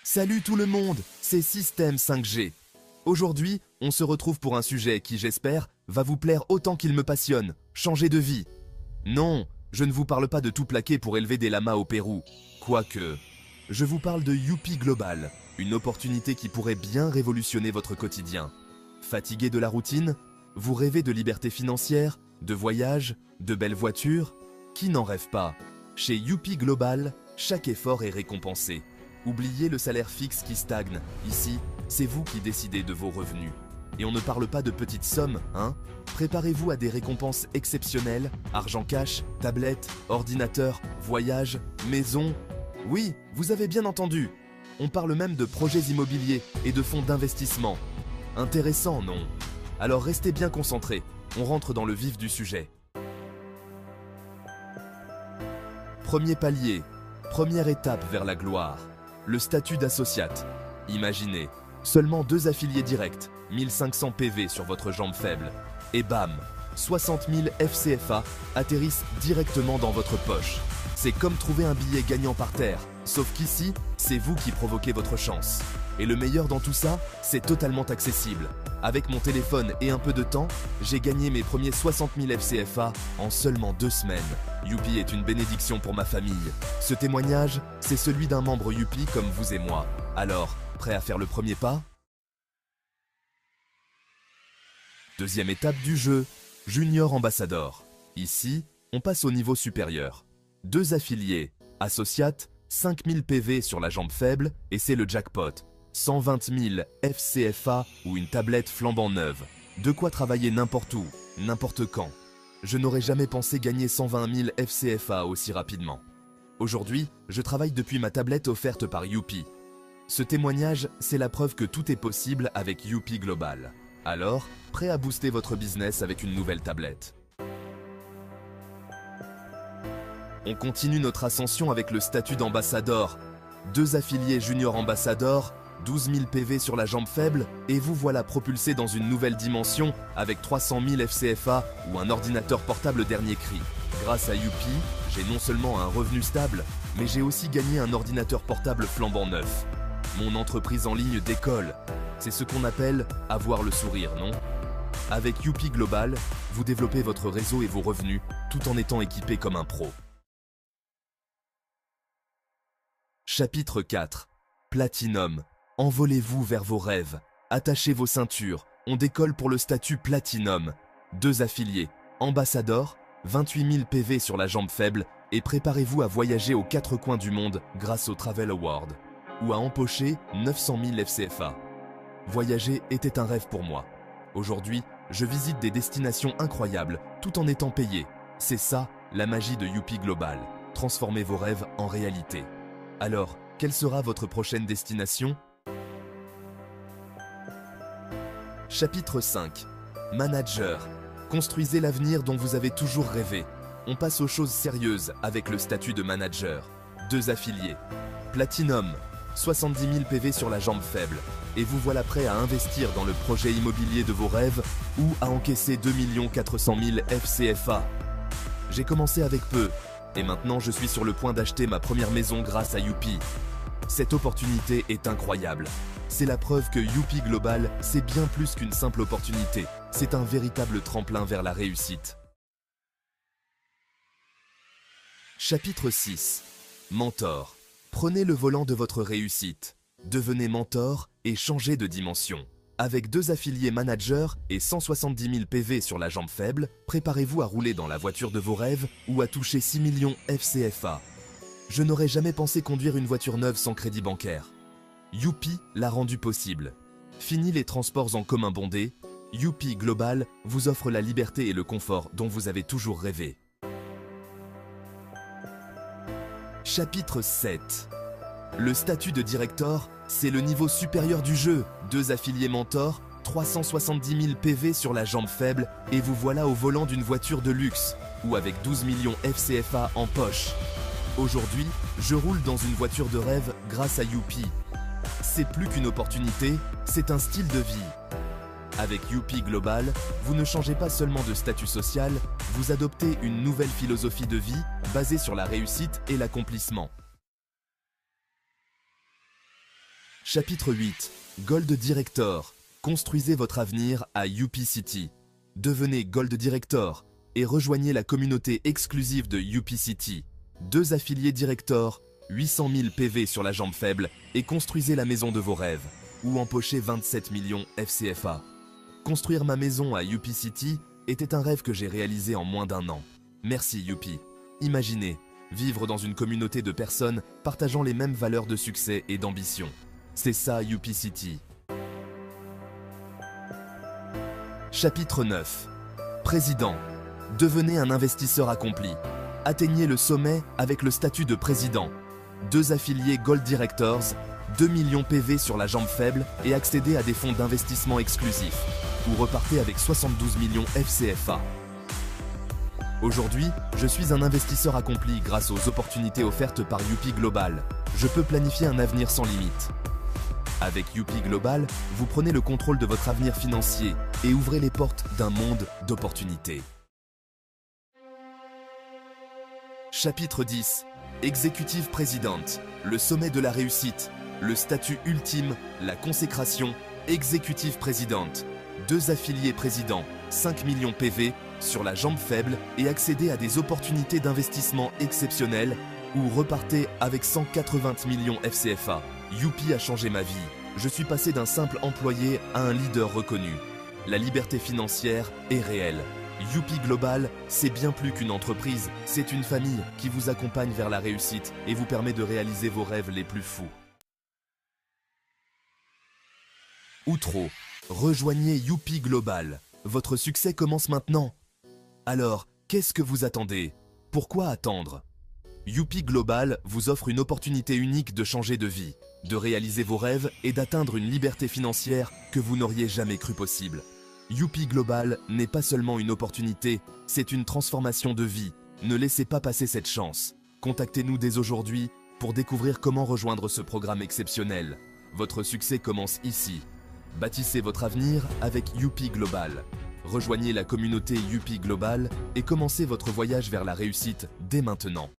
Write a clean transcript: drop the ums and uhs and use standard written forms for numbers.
Salut tout le monde, c'est Système 5G. Aujourd'hui, on se retrouve pour un sujet qui, j'espère, va vous plaire autant qu'il me passionne, changer de vie. Non, je ne vous parle pas de tout plaquer pour élever des lamas au Pérou. Quoique, je vous parle de Youpi Global, une opportunité qui pourrait bien révolutionner votre quotidien. Fatigué de la routine? Vous rêvez de liberté financière, de voyage, de belles voitures? Qui n'en rêve pas? Chez Youpi Global, chaque effort est récompensé. Oubliez le salaire fixe qui stagne. Ici, c'est vous qui décidez de vos revenus. Et on ne parle pas de petites sommes, hein? Préparez-vous à des récompenses exceptionnelles, argent cash, tablette, ordinateur, voyage, maison. Oui, vous avez bien entendu. On parle même de projets immobiliers et de fonds d'investissement. Intéressant, non? Alors restez bien concentrés, on rentre dans le vif du sujet. Premier palier, première étape vers la gloire. Le statut d'associate. Imaginez, seulement 2 affiliés directs, 1500 PV sur votre jambe faible. Et bam, 60 000 FCFA atterrissent directement dans votre poche. C'est comme trouver un billet gagnant par terre, sauf qu'ici, c'est vous qui provoquez votre chance. Et le meilleur dans tout ça, c'est totalement accessible. Avec mon téléphone et un peu de temps, j'ai gagné mes premiers 60 000 FCFA en seulement 2 semaines. Youpi est une bénédiction pour ma famille. Ce témoignage, c'est celui d'un membre Youpi comme vous et moi. Alors, prêt à faire le premier pas? Deuxième étape du jeu, Junior Ambassador. Ici, on passe au niveau supérieur. 2 affiliés, associates, 5000 PV sur la jambe faible et c'est le jackpot. 120 000 FCFA ou une tablette flambant neuve. De quoi travailler n'importe où, n'importe quand. Je n'aurais jamais pensé gagner 120 000 FCFA aussi rapidement. Aujourd'hui, je travaille depuis ma tablette offerte par Youpi. Ce témoignage, c'est la preuve que tout est possible avec Youpi Global. Alors, prêt à booster votre business avec une nouvelle tablette. On continue notre ascension avec le statut d'ambassadeur. 2 affiliés junior ambassadeur, 12 000 PV sur la jambe faible et vous voilà propulsé dans une nouvelle dimension avec 300 000 FCFA ou un ordinateur portable dernier cri. Grâce à Youpi, j'ai non seulement un revenu stable, mais j'ai aussi gagné un ordinateur portable flambant neuf. Mon entreprise en ligne décolle. C'est ce qu'on appelle avoir le sourire, non? Avec Youpi Global, vous développez votre réseau et vos revenus tout en étant équipé comme un pro. Chapitre 4. Platinum. Envolez-vous vers vos rêves. Attachez vos ceintures. On décolle pour le statut Platinum. 2 affiliés. Ambassador, 28 000 PV sur la jambe faible et préparez-vous à voyager aux 4 coins du monde grâce au Travel Award. Ou à empocher 900 000 FCFA. Voyager était un rêve pour moi. Aujourd'hui, je visite des destinations incroyables tout en étant payé. C'est ça, la magie de Youpi Global. Transformez vos rêves en réalité. Alors, quelle sera votre prochaine destination? Chapitre 5. Manager. Construisez l'avenir dont vous avez toujours rêvé. On passe aux choses sérieuses avec le statut de manager. 2 affiliés. Platinum. 70 000 PV sur la jambe faible. Et vous voilà prêt à investir dans le projet immobilier de vos rêves ou à encaisser 2 400 000 FCFA. J'ai commencé avec peu. Et maintenant, je suis sur le point d'acheter ma première maison grâce à Youpi. Cette opportunité est incroyable. C'est la preuve que Youpi Global, c'est bien plus qu'une simple opportunité. C'est un véritable tremplin vers la réussite. Chapitre 6. Mentor. Prenez le volant de votre réussite. Devenez mentor et changez de dimension. Avec 2 affiliés managers et 170 000 PV sur la jambe faible, préparez-vous à rouler dans la voiture de vos rêves ou à toucher 6 millions FCFA. Je n'aurais jamais pensé conduire une voiture neuve sans crédit bancaire. Youpi l'a rendu possible. Fini les transports en commun bondés, Youpi Global vous offre la liberté et le confort dont vous avez toujours rêvé. Chapitre 7. Le statut de directeur, c'est le niveau supérieur du jeu. 2 affiliés mentors, 370 000 PV sur la jambe faible et vous voilà au volant d'une voiture de luxe ou avec 12 millions FCFA en poche. Aujourd'hui, je roule dans une voiture de rêve grâce à Youpi. C'est plus qu'une opportunité, c'est un style de vie. Avec Youpi Global, vous ne changez pas seulement de statut social, vous adoptez une nouvelle philosophie de vie basée sur la réussite et l'accomplissement. Chapitre 8. Gold Director. Construisez votre avenir à UP-City. Devenez Gold Director et rejoignez la communauté exclusive de UP-City. 2 affiliés Director, 800 000 PV sur la jambe faible et construisez la maison de vos rêves. Ou empochez 27 millions FCFA. Construire ma maison à UP-City était un rêve que j'ai réalisé en moins d'1 an. Merci UP. Imaginez, vivre dans une communauté de personnes partageant les mêmes valeurs de succès et d'ambition. C'est ça UP-City. Chapitre 9. Président. Devenez un investisseur accompli. Atteignez le sommet avec le statut de président. 2 affiliés Gold Directors, 2 millions PV sur la jambe faible et accédez à des fonds d'investissement exclusifs. Ou repartez avec 72 millions FCFA. Aujourd'hui, je suis un investisseur accompli grâce aux opportunités offertes par UP Global. Je peux planifier un avenir sans limite. Avec UP Global, vous prenez le contrôle de votre avenir financier et ouvrez les portes d'un monde d'opportunités. Chapitre 10. Executive President. Le sommet de la réussite. Le statut ultime, la consécration. Executive President. 2 affiliés présidents, 5 millions PV, sur la jambe faible et accédez à des opportunités d'investissement exceptionnelles ou repartez avec 180 millions FCFA. UP a changé ma vie. Je suis passé d'un simple employé à un leader reconnu. La liberté financière est réelle. UP Global, c'est bien plus qu'une entreprise, c'est une famille qui vous accompagne vers la réussite et vous permet de réaliser vos rêves les plus fous. Outro. Rejoignez UP Global. Votre succès commence maintenant. Alors, qu'est-ce que vous attendez? Pourquoi attendre? UP Global vous offre une opportunité unique de changer de vie, de réaliser vos rêves et d'atteindre une liberté financière que vous n'auriez jamais cru possible. UP Global n'est pas seulement une opportunité, c'est une transformation de vie. Ne laissez pas passer cette chance. Contactez-nous dès aujourd'hui pour découvrir comment rejoindre ce programme exceptionnel. Votre succès commence ici. Bâtissez votre avenir avec UP Global. Rejoignez la communauté UP Global et commencez votre voyage vers la réussite dès maintenant.